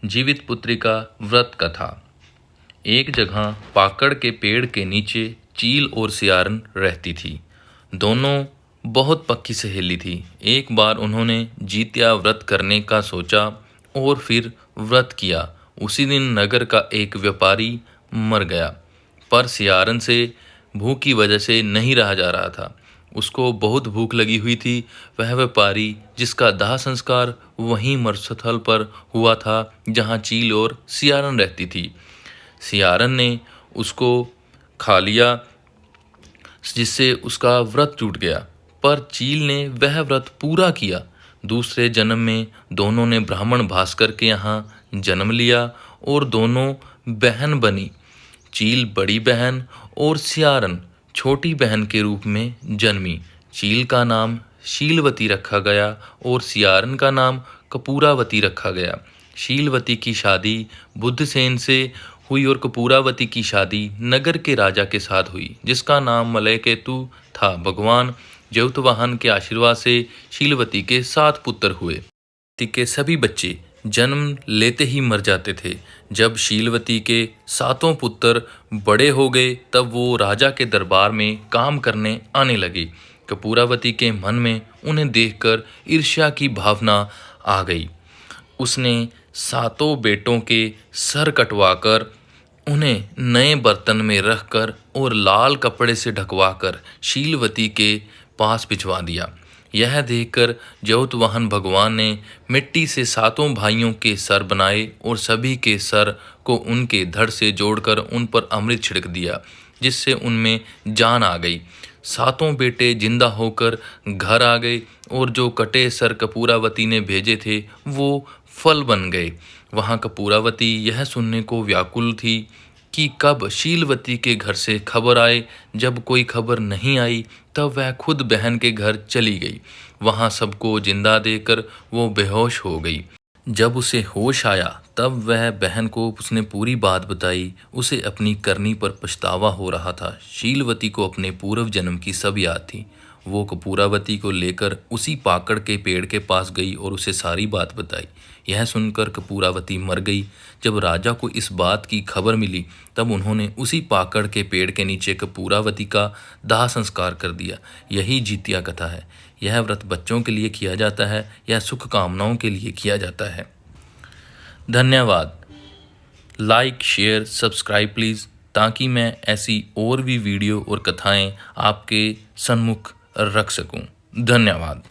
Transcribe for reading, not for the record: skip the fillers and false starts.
जीवित पुत्री का व्रत कथा। एक जगह पाकड़ के पेड़ के नीचे चील और सियारन रहती थी। दोनों बहुत पक्की सहेली थी। एक बार उन्होंने जीत्या व्रत करने का सोचा और फिर व्रत किया। उसी दिन नगर का एक व्यापारी मर गया, पर सियारन से भूख की वजह से नहीं रहा जा रहा था। उसको बहुत भूख लगी हुई थी। वह व्यापारी, जिसका दाह संस्कार वहीं मरुस्थल पर हुआ था जहाँ चील और सियारन रहती थी। सियारन ने उसको खा लिया, जिससे उसका व्रत टूट गया, पर चील ने वह व्रत पूरा किया। दूसरे जन्म में दोनों ने ब्राह्मण भास्कर के यहाँ जन्म लिया और दोनों बहन बनी। चील बड़ी बहन और सियारन छोटी बहन के रूप में जन्मी। चील का नाम शीलवती रखा गया और सियारन का नाम कपूरावती रखा गया। शीलवती की शादी बुद्धसेन से हुई और कपूरावती की शादी नगर के राजा के साथ हुई, जिसका नाम मलयकेतु था। भगवान जयतवाहन के आशीर्वाद से शीलवती के 7 पुत्र हुए। शीलवती के सभी बच्चे जन्म लेते ही मर जाते थे। जब शीलवती के 7 पुत्र बड़े हो गए, तब वो राजा के दरबार में काम करने आने लगे। कपूरावती के मन में उन्हें देखकर ईर्ष्या की भावना आ गई। उसने 7 बेटों के सर कटवाकर उन्हें नए बर्तन में रखकर और लाल कपड़े से ढकवाकर शीलवती के पास भिजवा दिया। यह देखकर जयतवाहन भगवान ने मिट्टी से 7 भाइयों के सर बनाए और सभी के सर को उनके धड़ से जोड़कर उन पर अमृत छिड़क दिया, जिससे उनमें जान आ गई। 7 बेटे जिंदा होकर घर आ गए और जो कटे सर कपूरावती ने भेजे थे वो फल बन गए। वहाँ कपूरावती यह सुनने को व्याकुल थी कि कब शीलवती के घर से खबर आए। जब कोई खबर नहीं आई, तब वह खुद बहन के घर चली गई। वहाँ सबको जिंदा देखकर वो बेहोश हो गई। जब उसे होश आया, तब वह बहन को उसने पूरी बात बताई। उसे अपनी करनी पर पछतावा हो रहा था। शीलवती को अपने पूर्व जन्म की सब याद थी। वो कपूरावती को लेकर उसी पाकड़ के पेड़ के पास गई और उसे सारी बात बताई। यह सुनकर कपूरावती मर गई। जब राजा को इस बात की खबर मिली, तब उन्होंने उसी पाकड़ के पेड़ के नीचे कपूरावती का दाह संस्कार कर दिया। यही जीतिया कथा है। यह व्रत बच्चों के लिए किया जाता है या सुख कामनाओं के लिए किया जाता है। धन्यवाद। लाइक, शेयर, सब्सक्राइब प्लीज़, ताकि मैं ऐसी और भी वीडियो और कथाएं आपके सन्मुख रख सकूं। धन्यवाद।